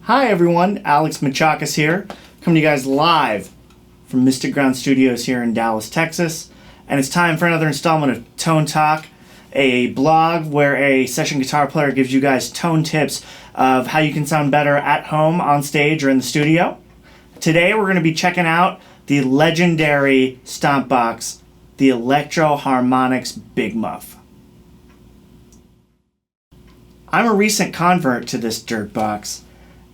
Hi everyone, Alex Mitchakes here, coming to you guys live from Mystic Ground Studios here in Dallas, Texas. And it's time for another installment of Tone Talk, a blog where a session guitar player gives you guys tone tips of how you can sound better at home, on stage, or in the studio. Today we're going to be checking out the legendary stomp box, the Electro-Harmonix Big Muff. I'm a recent convert to this dirt box,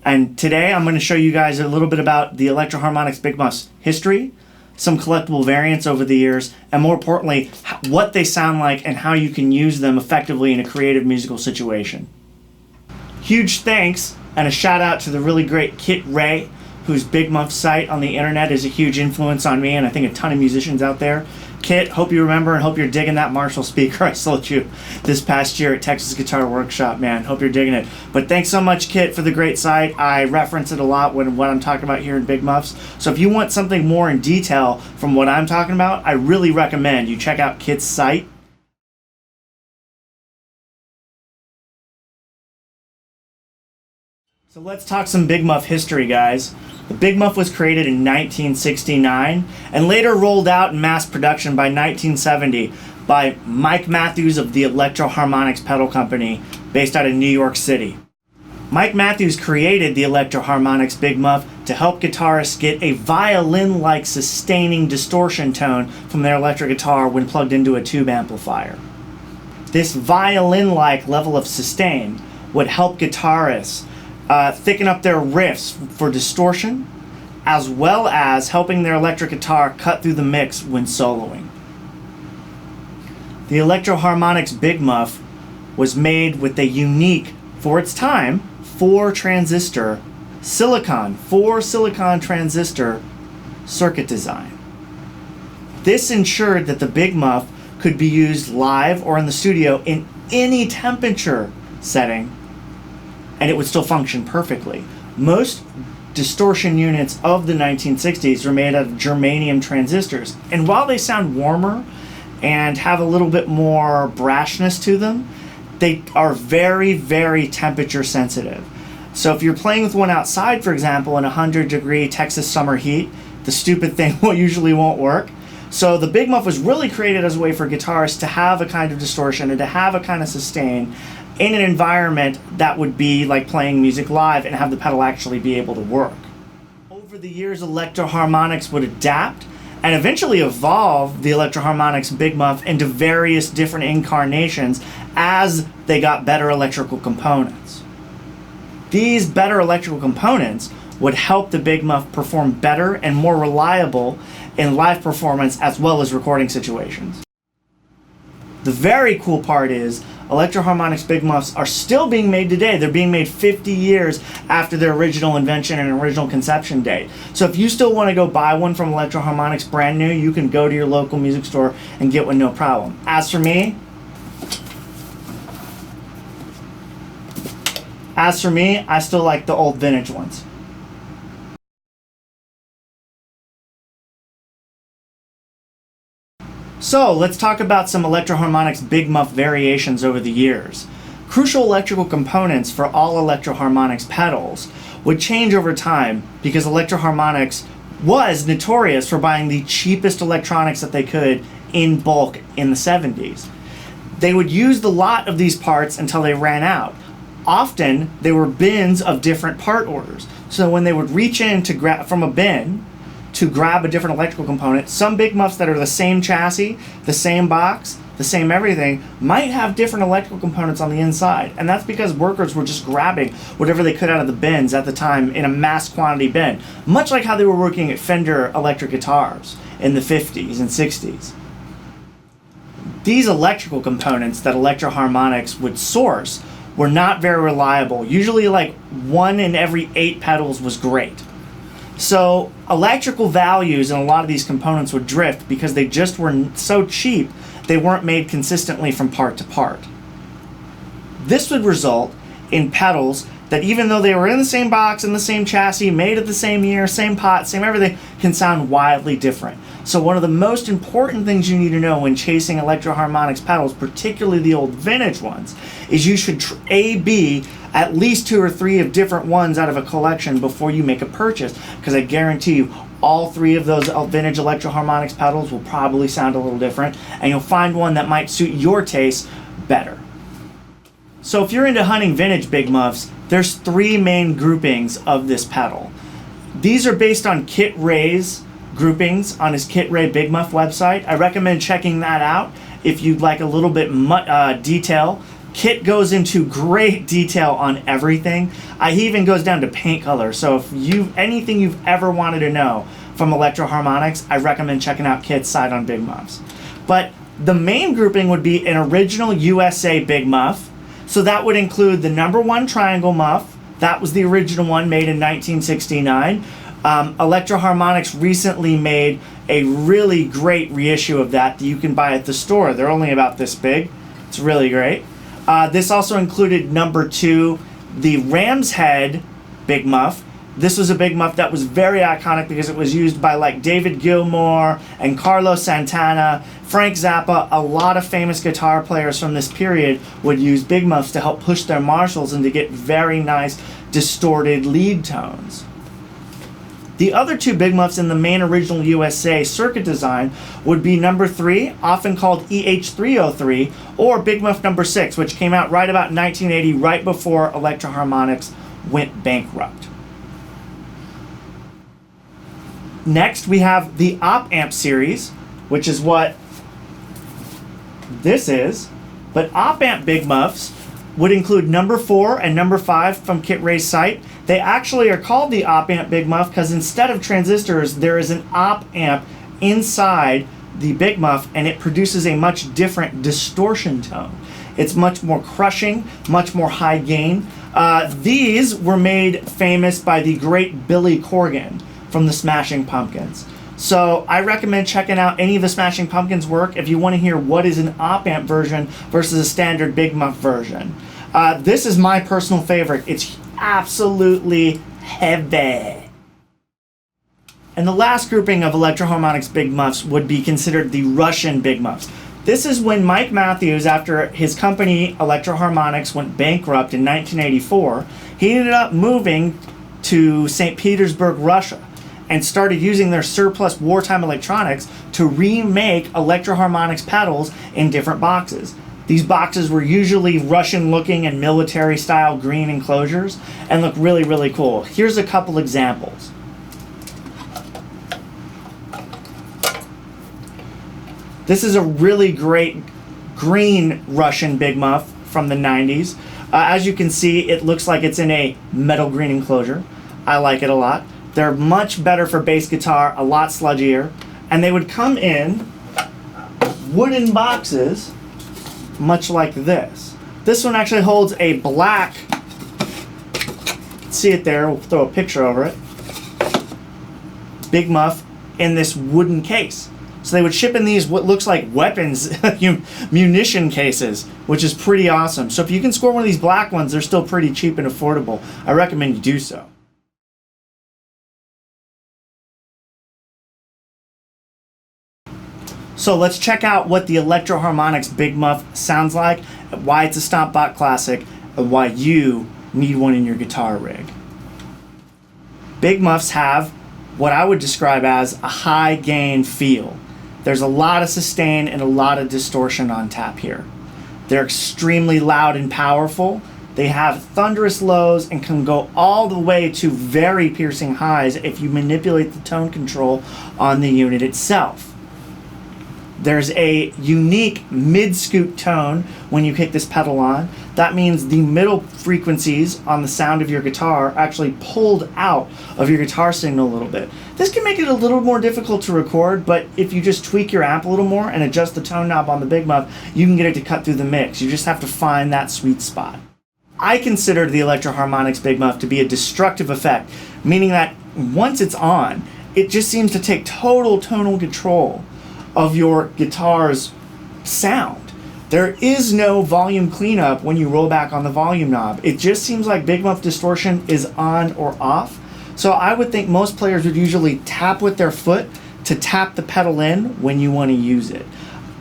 and today I'm going to show you guys a little bit about the Electro-Harmonix Big Muffs history, some collectible variants over the years, and more importantly, what they sound like and how you can use them effectively in a creative musical situation. Huge thanks and a shout out to the really great Kit Ray, whose Big Muff site on the internet is a huge influence on me and I think a ton of musicians out there. Kit, hope you remember and hope you're digging that Marshall speaker I sold you this past year at Texas Guitar Workshop, man. Hope you're digging it. But thanks so much, Kit, for the great site. I reference it a lot when I'm talking about here in Big Muffs. So if you want something more in detail from what I'm talking about, I really recommend you check out Kit's site. So let's talk some Big Muff history, guys. The Big Muff was created in 1969 and later rolled out in mass production by 1970 by Mike Matthews of the Electro-Harmonix Pedal Company based out of New York City. Mike Matthews created the Electro-Harmonix Big Muff to help guitarists get a violin-like sustaining distortion tone from their electric guitar when plugged into a tube amplifier. This violin-like level of sustain would help guitarists thicken up their riffs for distortion, as well as helping their electric guitar cut through the mix when soloing. The Electro-Harmonix Big Muff was made with a unique, for its time, 4 silicon transistor circuit design. This ensured that the Big Muff could be used live or in the studio in any temperature setting, and it would still function perfectly. Most distortion units of the 1960s were made out of germanium transistors, and while they sound warmer and have a little bit more brashness to them, they are very, very temperature sensitive. So if you're playing with one outside, for example, in 100-degree Texas summer heat, the stupid thing usually won't work. So the Big Muff was really created as a way for guitarists to have a kind of distortion and to have a kind of sustain in an environment that would be like playing music live and have the pedal actually be able to work. Over the years, Electro-Harmonix would adapt and eventually evolve the Electro-Harmonix Big Muff into various different incarnations as they got better electrical components. These better electrical components would help the Big Muff perform better and more reliable in live performance as well as recording situations. The very cool part is Electro-Harmonix Big Muffs are still being made today. They're being made 50 years after their original invention and original conception date. So if you still want to go buy one from Electro-Harmonix brand new, you can go to your local music store and get one no problem. As for me, I still like the old vintage ones. So let's talk about some Electro-Harmonix Big Muff variations over the years. Crucial electrical components for all Electro-Harmonix pedals would change over time because Electro-Harmonix was notorious for buying the cheapest electronics that they could in bulk in the 70s. They would use the lot of these parts until they ran out. Often they were bins of different part orders. So when they would reach in to grab from a bin to grab a different electrical component, some Big Muffs that are the same chassis, the same box, the same everything, might have different electrical components on the inside. And that's because workers were just grabbing whatever they could out of the bins at the time in a mass quantity bin, much like how they were working at Fender electric guitars in the 50s and 60s. These electrical components that Electro-Harmonix would source were not very reliable. Usually like 1 in every 8 pedals was great. So electrical values in a lot of these components would drift because they just were so cheap they weren't made consistently from part to part. This would result in pedals that even though they were in the same box, in the same chassis, made at the same year, same pot, same everything, can sound wildly different. So one of the most important things you need to know when chasing Electro-Harmonix pedals, particularly the old vintage ones, is you should A/B at least 2 or 3 of different ones out of a collection before you make a purchase, because I guarantee you all 3 of those vintage Electro-Harmonix pedals will probably sound a little different, and you'll find one that might suit your taste better. So if you're into hunting vintage Big Muffs, there's 3 main groupings of this pedal. These are based on Kit Ray's groupings on his Kit Ray Big Muff website. I recommend checking that out if you'd like a little bit detail. Kit goes into great detail on everything. He even goes down to paint color. So if anything you've ever wanted to know from Electro-Harmonix, I recommend checking out Kit's site on Big Muffs. But the main grouping would be an original USA Big Muff. So that would include the #1 triangle muff. That was the original one made in 1969. Electro-Harmonix recently made a really great reissue of that you can buy at the store. They're only about this big. It's really great. This also included #2, the Ram's Head Big Muff. This was a Big Muff that was very iconic because it was used by like David Gilmour and Carlos Santana, Frank Zappa. A lot of famous guitar players from this period would use Big Muffs to help push their Marshalls and to get very nice distorted lead tones. The other 2 Big Muffs in the main original USA circuit design would be #3, often called EH303, or Big Muff #6, which came out right about 1980, right before Electro-Harmonix went bankrupt. Next, we have the Op Amp series, which is what this is. But Op Amp Big Muffs would include #4 and #5 from Kit Ray's site. They actually are called the Op Amp Big Muff because instead of transistors, there is an op amp inside the Big Muff, and it produces a much different distortion tone. It's much more crushing, much more high gain. These were made famous by the great Billy Corgan from the Smashing Pumpkins. So I recommend checking out any of the Smashing Pumpkins work if you want to hear what is an op amp version versus a standard Big Muff version. This is my personal favorite. It's absolutely heavy. And the last grouping of Electro-Harmonix Big Muffs would be considered the Russian Big Muffs. This is when Mike Matthews, after his company Electro-Harmonix went bankrupt in 1984, he ended up moving to St. Petersburg, Russia, and started using their surplus wartime electronics to remake Electro-Harmonix pedals in different boxes. These boxes were usually Russian-looking and military-style green enclosures and look really, really cool. Here's a couple examples. This is a really great green Russian Big Muff from the 90s. As you can see, it looks like it's in a metal green enclosure. I like it a lot. They're much better for bass guitar, a lot sludgier, and they would come in wooden boxes much like this. This one actually holds a black, see it there, we'll throw a picture over it, Big Muff in this wooden case. So they would ship in these what looks like weapons, munition cases, which is pretty awesome. So if you can score one of these black ones, they're still pretty cheap and affordable. I recommend you do so. So let's check out what the Electro-Harmonix Big Muff sounds like, why it's a Stomp Bot classic, and why you need one in your guitar rig. Big Muffs have what I would describe as a high gain feel. There's a lot of sustain and a lot of distortion on tap here. They're extremely loud and powerful. They have thunderous lows and can go all the way to very piercing highs if you manipulate the tone control on the unit itself. There's a unique mid-scoot tone when you kick this pedal on. That means the middle frequencies on the sound of your guitar are actually pulled out of your guitar signal a little bit. This can make it a little more difficult to record, but if you just tweak your amp a little more and adjust the tone knob on the Big Muff, you can get it to cut through the mix. You just have to find that sweet spot. I consider the Electro-Harmonix Big Muff to be a destructive effect, meaning that once it's on, it just seems to take total tonal control of your guitar's sound. There is no volume cleanup when you roll back on the volume knob. It just seems like Big Muff distortion is on or off. So I would think most players would usually tap with their foot to tap the pedal in when you want to use it.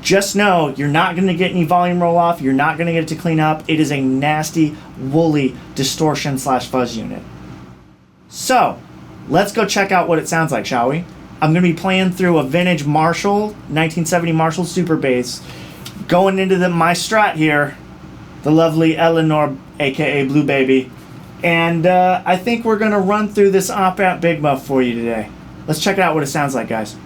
Just know you're not going to get any volume roll off. You're not going to get it to clean up. It is a nasty, woolly distortion slash fuzz unit. So let's go check out what it sounds like, shall we? I'm going to be playing through a vintage Marshall, 1970 Marshall Super Bass, going into my Strat here, the lovely Eleanor, aka Blue Baby. And I think we're going to run through this op-amp Big Muff for you today. Let's check out what it sounds like, guys.